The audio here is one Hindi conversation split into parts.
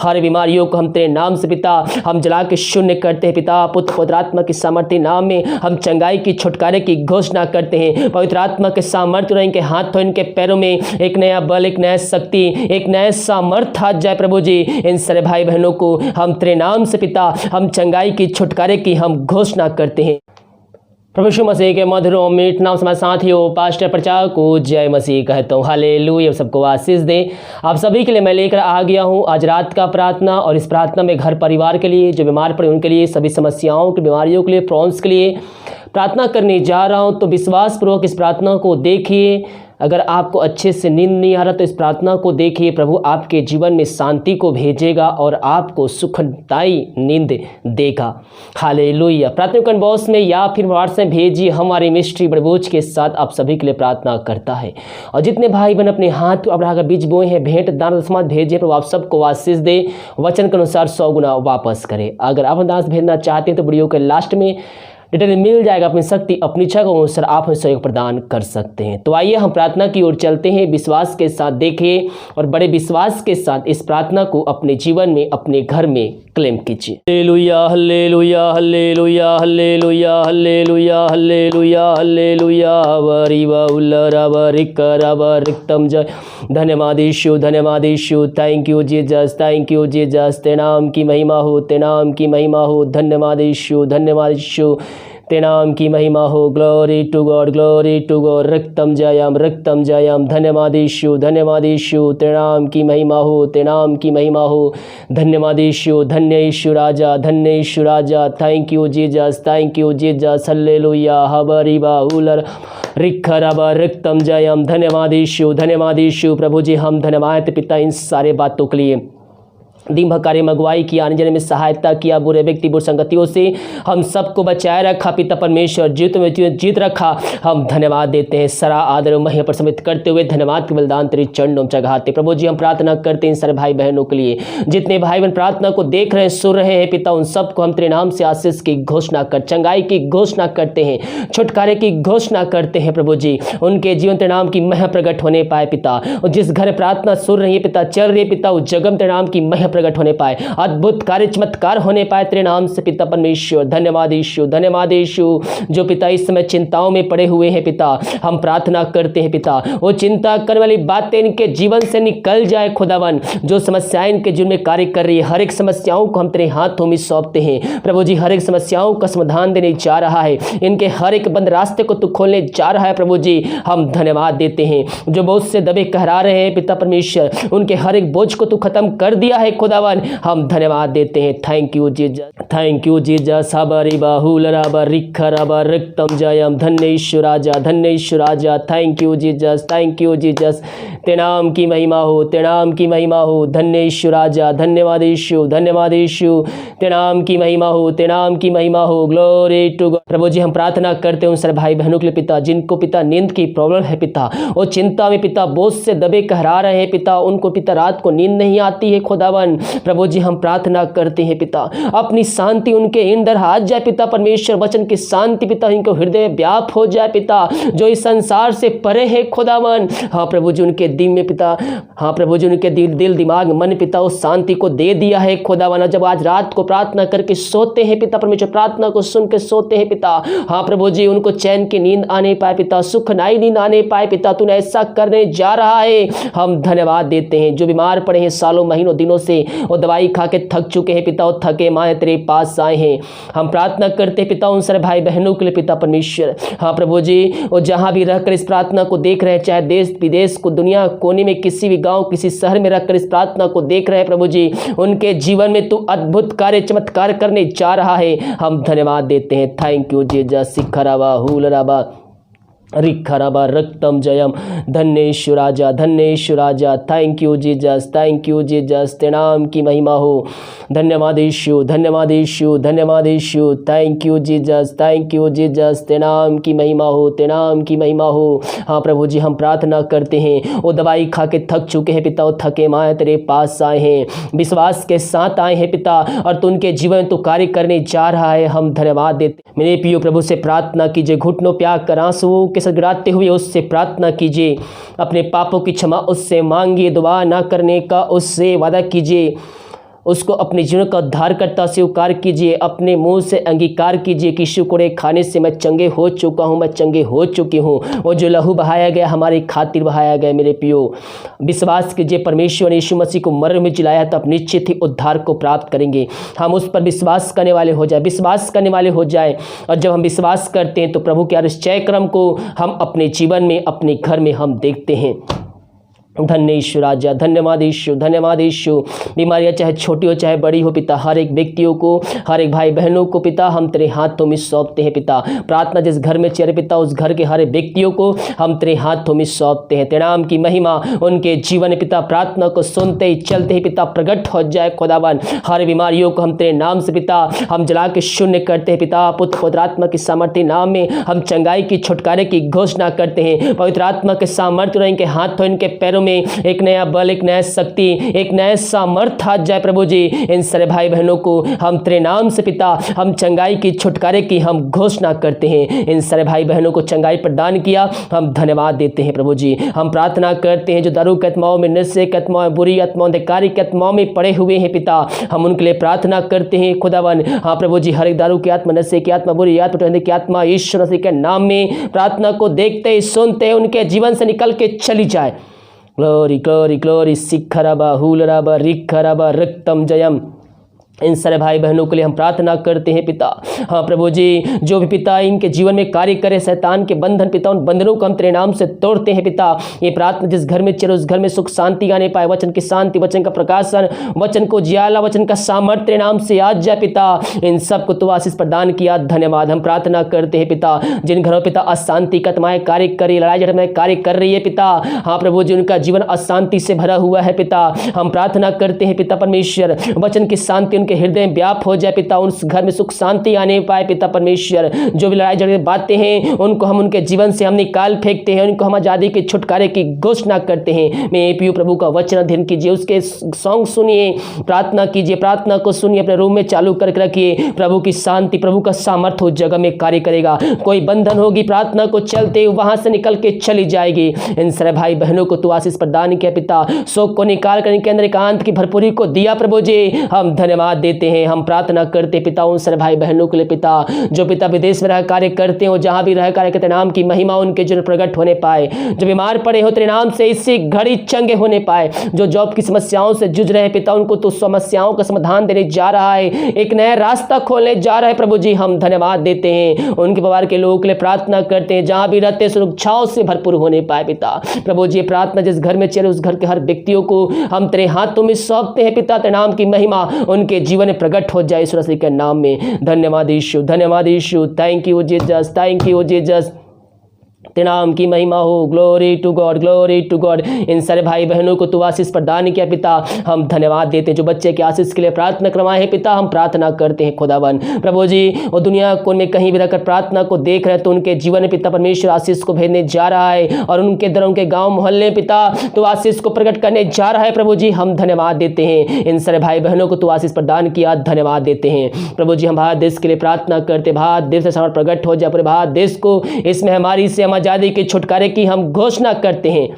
हर बीमारियों को हम तेरे नाम से पिता हम जला के शून्य करते हैं पिता। पुत्र पवित्र आत्मा की सामर्थ्य नाम में हम चंगाई की छुटकारे की घोषणा करते हैं। पवित्र आत्मा के सामर्थ्य और इनके हाथों इनके पैरों में एक नया बल, एक नया शक्ति, एक नया सामर्थ्य आ जाए प्रभु जी। इन सारे भाई बहनों को हम तेरे नाम से पिता हम चंगाई की छुटकारे की हम घोषणा करते हैं। प्रभु यीशु मसीह के मधुर और मीठ नाम से मैं साथियों पास्टर प्रचारक को जय मसीह कहता हूँ। हालेलुया, सबको आशीष दे। आप सभी के लिए मैं लेकर आ गया हूँ आज रात का प्रार्थना, और इस प्रार्थना में घर परिवार के लिए, जो बीमार पड़े उनके लिए, सभी समस्याओं की बीमारियों के लिए, प्रॉब्लम्स के लिए प्रार्थना करने जा रहा हूँ। तो विश्वासपूर्वक इस प्रार्थना को देखिए। अगर आपको अच्छे से नींद नहीं आ रहा तो इस प्रार्थना को देखिए। प्रभु आपके जीवन में शांति को भेजेगा और आपको सुखदायी नींद देगा। हालेलुया। प्रार्थना कमेंट बॉक्स में या फिर व्हाट्सएप भेजिए। हमारी मिस्ट्री बड़बोझ के साथ आप सभी के लिए प्रार्थना करता है। और जितने भाई बहन अपने हाथ को बढ़ाकर बीज बोए हैं, भेंट दान समाज भेजिए। प्रभु आप सबको आशीष दे, वचन के अनुसार 100 गुना वापस करे। अगर आप दान भेजना चाहते हैं तो वीडियो के लास्ट में डिटेल मिल जाएगा। अपनी शक्ति अपनी इच्छा के अनुसार आप हमें सहयोग प्रदान कर सकते हैं। तो आइए हम प्रार्थना की ओर चलते हैं। विश्वास के साथ देखिए और बड़े विश्वास के साथ इस प्रार्थना को अपने जीवन में, अपने घर में क्लेम कीजिए। Hallelujah hallelujah hallelujah hallelujah hallelujah hallelujah hallelujah वरिवा उल्लरवा रिकरवा रिक्तम जय। धन्यवाद यीशु, धन्यवाद Yeshu. Thank you Jesus, thank you Jesus. तेरे नाम की महिमा हो, तेरे नाम की महिमा हो। धन्यवाद यीशु, धन्यवाद यीशु। तेरे नाम की महिमा हो। Glory to God, glory to God. रक्तम जयम, रक्तम जयम। धन्यवाद यीशु, धन्यवाद यीशु। तेरे नाम की महिमा हो, तेरे नाम की महिमा हो। धन्यवाद यीशु, धन्य यीशु राजा, धन्य यीशु राजा। Thank you Jesus, thank you Jesus. Hallelujah हबरिबा उलर रिखरबा रक्तम जयम। धन्यवाद यीशु, धन्यवाद यीशु। प्रभु जी हम धन्यवाद पिता इन सारे बातों के लिए। दिन भर कार्य में अगुवाई किया, आने जाने में सहायता किया, बुरे व्यक्ति बुरी संगतियों से हम सबको बचाए रखा पिता परमेश्वर। जीत में जीत रखा। हम धन्यवाद देते हैं। सरा आदर और महिमा पर समित करते हुए धन्यवाद के बलिदान तेरे चरणों में चढ़ाते। प्रभु जी हम प्रार्थना करते हैं इन सारे भाई बहनों के लिए, जितने भाई बहन प्रार्थना को देख रहे हैं, सुन रहे हैं पिता, उन सबको हम तेरे नाम से आशीष की घोषणा कर, चंगाई की घोषणा करते हैं, छुटकारे की घोषणा करते हैं। प्रभु जी उनके जीवन तेरे नाम की महिमा प्रकट होने पाए पिता। और जिस घर प्रार्थना सुन रही है पिता, चल रही है पिता, उस जगह में तेरे नाम की महिमा प्रकट होने पाए, अद्भुत कार्य चमत्कार होने पाए तेरे नाम से पिता परमेश्वर। धन्यवाद यीशु, धन्यवाद यीशु। जो पिता इस समय चिंताओं में पड़े हुए हैं पिता, हम प्रार्थना करते हैं पिता, वो चिंता करने वाली बातें इनके जीवन से निकल जाए खुदावन। जो समस्याएं इनके जीवन में कार्य कर रही है, हर एक समस्याओं को हम तेरे हाथों में सौंपते हैं प्रभु जी। हर एक समस्याओं का समाधान देने जा रहा है, इनके हर एक बंद रास्ते को तू खोलने जा रहा है प्रभु जी। हम धन्यवाद देते हैं। जो बोझ से दबे कहरा रहे हैं पिता परमेश्वर, उनके हर एक बोझ को तू खत्म कर दिया है खुदावन। हम धन्यवाद देते हैं। Thank you Jesus, thank you Jesus. हबरिबा हुलरबा रिखरबा रक्तम जयम। धन्य यीशु राजा, धन्य यीशु राजा। Thank you Jesus, thank you Jesus. तेरे नाम की महिमा हो, तेरे नाम की महिमा हो। धन्य यीशु राजा, धन्यवाद यीशु, धन्यवाद यीशु। तेरे नाम की महिमा हो, तेरे नाम की महिमा हो। Glory to God. प्रभु जी हम प्रार्थना करते हैं उन सारे भाई बहनों के लिए पिता, जिनको पिता नींद की प्रॉब्लम है पिता, वो चिंता में पिता बोझ से दबे कहरा रहे हैं पिता, उनको पिता रात को नींद नहीं आती है खुदावन। प्रभु जी हम प्रार्थना करते हैं पिता, अपनी शांति उनके अंदर आ जाए पिता परमेश्वर। वचन की शांति पिता इनको हृदय में व्याप हो जाए पिता, जो इस संसार से परे है खुदावन। हाँ प्रभु जी उनके दिल में पिता, हाँ प्रभु जी उनके दिल दिमाग मन पिता उस शांति को दे दिया है खुदावन। जब आज रात को प्रार्थना करके सोते हैं पिता परमेश्वर, प्रार्थना को सुन के सोते हैं पिता, हाँ प्रभु जी उनको चैन की नींद आने पाए पिता, सुखनाई नींद आने पाए पिता। तूने ऐसा करने जा रहा है, हम धन्यवाद देते हैं। जो बीमार पड़े हैं सालों महीनों दिनों से, वो दवाई खा के थक चुके हैं पिता, वो थके माए तेरे पास आए हैं। हम प्रार्थना करते हैं पिता उन सारे भाई बहनों के लिए पिता परमेश्वर। हाँ प्रभु जी वो जहाँ भी रहकर इस प्रार्थना को देख रहे हैं, चाहे देश विदेश को दुनिया कोने में किसी भी गांव किसी शहर में रहकर इस प्रार्थना को देख रहे हैं प्रभु जी, उनके जीवन में तू अद्भुत कार्य चमत्कार करने जा रहा है। हम धन्यवाद देते हैं। Thank you Jesus. सिखरावा हुलराबा रिखरबा रक्तम जयम। धन्य यीशु राजा, धन्य यीशु राजा। Thank you Jesus, thank you Jesus. तेरे नाम की महिमा हो। धन्यवाद यीशु, धन्यवाद यीशु, धन्यवाद Yeshu. Thank you Jesus, thank you Jesus. तेरे नाम की महिमा हो, तेरे नाम की महिमा हो। हाँ प्रभु जी हम प्रार्थना करते हैं, वो दवाई खा के थक चुके हैं पिता, वो थके माए तेरे पास आए हैं, विश्वास के साथ आए हैं पिता, और तू उनके जीवन तो कार्य करने जा रहा है। हम धन्यवाद देते। मेरे प्रियो प्रभु से प्रार्थना कीजिए, घुटनों पे आकर आंसुओं के साथ गिराते हुए उससे प्रार्थना कीजिए, अपने पापों की क्षमा उससे मांगिए, दुआ ना करने का उससे वादा कीजिए। उसको अपने जीवन का उद्धारकर्ता स्वीकार कीजिए, अपने मुंह से अंगीकार कीजिए कि यीशु कोड़े खाने से मैं चंगे हो चुका हूँ, मैं चंगे हो चुकी हूँ। वो जो लहू बहाया गया हमारी खातिर बहाया गया। मेरे प्रियो, विश्वास कीजिए, परमेश्वर ने यीशु मसीह को मरण में जिलाया तो आप निश्चित ही उद्धार को प्राप्त करेंगे। हम उस पर विश्वास करने वाले हो जाए, विश्वास करने वाले हो जाए। और जब हम विश्वास करते हैं तो प्रभु के आश्चर्य क्रम को हम अपने जीवन में, अपने घर में हम देखते हैं। धन्य ईश्वर राजा, धन्यवाद ईश्वर, धन्यवाद ईश्वर। बीमारियां चाहे छोटी हो चाहे बड़ी हो पिता, हर एक व्यक्तियों को, हर एक भाई बहनों को पिता हम तेरे हाथों में सौंपते हैं पिता। प्रार्थना जिस घर में चले पिता, उस घर के हर एक व्यक्तियों को हम तेरे हाथों में सौंपते हैं। तेरे नाम की महिमा उनके जीवन पिता, प्रार्थना को सुनते ही चलते ही पिता प्रकट हो जाए खुदावन। हर बीमारियों को हम तेरे नाम से पिता हम जला के शून्य करते हैं पिता। पुत्र पवित्र आत्मा की सामर्थ्य नाम में हम चंगाई की, छुटकारे की घोषणा करते हैं। पवित्र आत्मा के सामर्थ्य इनके हाथों, इनके पैरों एक नया बल, एक नया शक्ति, एक नया सामर्थ्य आ जाए प्रभु जी। इन सारे भाई बहनों को हम तेरे नाम से पिता हम चंगाई की, छुटकारे की हम घोषणा करते हैं। इन सारे भाई बहनों को चंगाई प्रदान किया, हम धन्यवाद देते हैं प्रभु जी। हम प्रार्थना करते हैं जो दारू की आत्माओं में, नशे की आत्माओं, बुरी आत्माओं, अंधकारी की आत्माओं में पड़े हुए हैं पिता, हम उनके लिए प्रार्थना करते हैं खुदावन। हाँ प्रभु जी, हर एक दारू की आत्मा, नशे की आत्मा, बुरी आत्मा की आत्मा यीशु मसीह के नाम में प्रार्थना को देखते ही सुनते उनके जीवन से निकल के चली जाए। ग्लोरी ग्लोरी ग्लोरी, शिखरबा हुलरबा रिखरबा रक्तम जयम। इन सारे भाई बहनों के लिए हम प्रार्थना करते हैं पिता। हाँ प्रभु जी, जो भी पिता इनके जीवन में कार्य करे, शैतान के बंधन पिता, उन बंधनों को हम तेरे नाम से तोड़ते हैं पिता। ये प्रार्थना जिस घर में चले उस घर में सुख शांति आने पाए, वचन की शांति, वचन का प्रकाशन, वचन को जियाला, वचन का सामर्थ्य तेरे नाम से आज जाए पिता। इन सबको तो आशीष प्रदान किया, धन्यवाद। हम प्रार्थना करते हैं पिता, जिन घरों पिता अशांति का आत्माएं कार्य करी, लड़ाई झगड़े में कार्य कर रही है पिता, हाँ प्रभु जी, उनका जीवन अशांति से भरा हुआ है पिता। हम प्रार्थना करते हैं पिता परमेश्वर, वचन की शांति के हृदय में व्याप हो जाए पिता, उस घर में सुख शांति आने पाए पिता परमेश्वर। जो भी लड़ाई झगड़े बातें हैं उनको हम उनके जीवन से हम निकाल फेंकते हैं, उनको हम आजादी के, छुटकारे की घोषणा करते हैं। मैं पियो प्रभु का वचन अध्ययन कीजिए, उसके सॉन्ग सुनिए, प्रार्थना कीजिए, प्रार्थना को सुनिए, अपने रूम में चालू करके रखिए। प्रभु की शांति, प्रभु का सामर्थ्य उस जगह में कार्य करेगा। कोई बंधन होगी प्रार्थना को चलते वहां से निकल के चली जाएगी। इन सारे भाई बहनों को तू आशीष प्रदान किया पिता, शोक को निकाल कर इनके अंदर एकांत की भरपूरी को दिया प्रभु जी। हम धन्यवाद देते हैं। हम प्रार्थना करते पिता उन सारे भाई बहनों के लिए पिता, जो पिता विदेश में रह कार्य करते हो, जहां भी रह कार्य करते, नाम की महिमा उनके जीवन प्रकट होने पाए। जो बीमार पड़े हो तेरे नाम से इसी घड़ी चंगे होने पाए। जो जॉब की समस्याओं से जूझ रहे पिता, उनको तो समस्याओं का समाधान देने जा रहा है, एक नया रास्ता खोलने जा रहा है प्रभु जी। हम धन्यवाद देते हैं। उनके परिवार के लोगों के लिए प्रार्थना करते हैं, जहां भी रहते सुरक्षाओं से भरपूर होने पाए पिता। प्रभु जी, प्रार्थना जिस घर में चले उस घर के हर व्यक्तियों को हम तेरे हाथों में सौंपते हैं पिता। तेरे नाम की महिमा उनके जीवन में प्रकट हो जाए यीशु मसीह के नाम में। धन्यवाद यीशु, धन्यवाद Yeshu. Thank you Jesus, thank you Jesus. तेरे नाम की महिमा हो। Glory to God, glory to God. इन सारे भाई बहनों को तू आशीष प्रदान किया पिता, हम धन्यवाद देते हैं। जो बच्चे के आशीष के लिए प्रार्थना करवाए हैं पिता, हम प्रार्थना करते हैं खुदावन। प्रभु जी, वो दुनिया कोन में कहीं भी रहकर प्रार्थना को देख रहे हैं तो उनके जीवन में पिता परमेश्वर आशीष को भेजने जा रहा है, और उनके दरों के गाँव मोहल्ले पिता तो आशीष को प्रकट करने जा रहा है प्रभु जी। हम धन्यवाद देते हैं। इन सारे भाई बहनों को तू आशीष प्रदान किया, धन्यवाद देते हैं प्रभु जी। हम भारत देश के लिए प्रार्थना करते, भारत देश से सामर्थ्य प्रकट हो जाए, पूरे भारत देश को इस महामारी से आजादी के, छुटकारे की हम घोषणा करते हैं।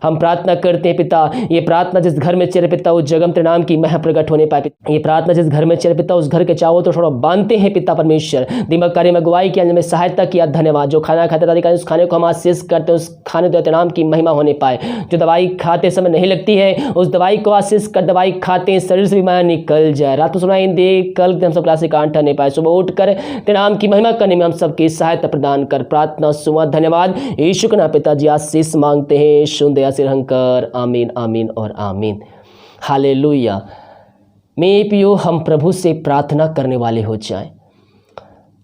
हम प्रार्थना करते हैं पिता, ये प्रार्थना जिस घर में चले पिता उस जगह तेरे नाम की मह प्रकट होने पाए पिता। ये प्रार्थना जिस घर में चले पिता उस घर के चावों तो थोड़ा बांधते हैं पिता परमेश्वर। दिमाग कार्य में अगुवाई किया, में सहायता किया, धन्यवाद। जो खाना खाते अधिकारी उस खाने को हम आशीष करते हैं, उस खाने तेरे नाम की महिमा होने पाए। जो दवाई खाते समय नहीं लगती है उस दवाई को आशीष कर, दवाई खाते हैं शरीर से बीमार निकल जाए। रात को सुनाई दे, कल हम सब क्लास कांटा नहीं पाए, सुबह उठकर तेरे नाम की महिमा करने में हम सबकी सहायता प्रदान कर। प्रार्थना सुना, धन्यवाद यीशु के नाम पिताजी आशीष मांगते हैं, सुन दया से रहकर, आमीन आमीन और आमीन। हालेलुया। मेरे प्रियो, हम प्रभु से प्रार्थना करने वाले हो जाएं,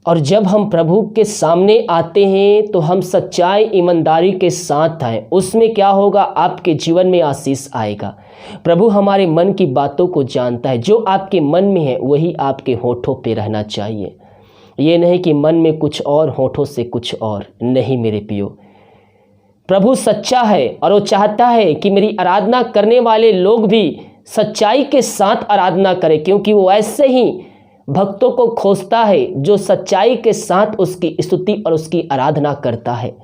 और जब हम प्रभु के सामने आते हैं तो हम सच्चाई ईमानदारी के साथ आए। उसमें क्या होगा, आपके जीवन में आशीष आएगा। प्रभु हमारे मन की बातों को जानता है। जो आपके मन में है वही आपके होठों पे रहना चाहिए। ये नहीं कि मन में कुछ और, होठों से कुछ और। नहीं मेरे प्रियो, प्रभु सच्चा है और वो चाहता है कि मेरी आराधना करने वाले लोग भी सच्चाई के साथ आराधना करें, क्योंकि वो ऐसे ही भक्तों को खोजता है जो सच्चाई के साथ उसकी स्तुति और उसकी आराधना करता है।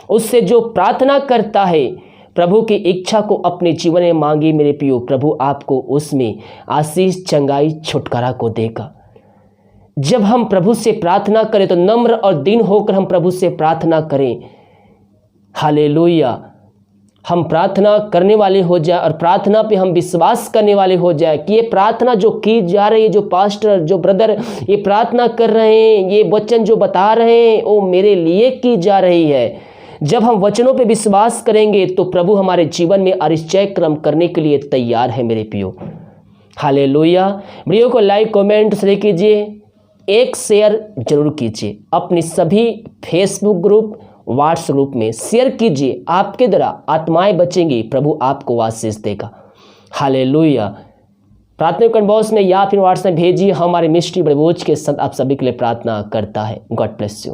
उससे जो प्रार्थना करता है प्रभु की इच्छा को अपने जीवन में मांगी मेरे प्रियो, प्रभु आपको उसमें आशीष, चंगाई, छुटकारा को देगा। जब हम प्रभु से प्रार्थना करें तो नम्र और दीन होकर हम प्रभु से प्रार्थना करें। हालेलुया। हम प्रार्थना करने वाले हो जाए और प्रार्थना पे हम विश्वास करने वाले हो जाए कि ये प्रार्थना जो की जा रही है, जो पास्टर, जो ब्रदर ये प्रार्थना कर रहे हैं, ये वचन जो बता रहे हैं वो मेरे लिए की जा रही है। जब हम वचनों पे विश्वास करेंगे तो प्रभु हमारे जीवन में अरिश्चय क्रम करने के लिए तैयार है मेरे प्रियो। हालेलुया। वीडियो को लाइक, कमेंट शेयर कीजिए, एक शेयर जरूर कीजिए। अपने सभी फेसबुक ग्रुप, व्हाट्सएप ग्रुप में शेयर कीजिए। आपके द्वारा आत्माएं बचेंगी, प्रभु आपको आशीष देगा। हालेलुया। प्रार्थना कमेंट बॉक्स में या फिर व्हाट्सएप भेजिए। हमारे मिस्ट्री बड़े बोझ के साथ आप सभी के लिए प्रार्थना करता है। God bless you.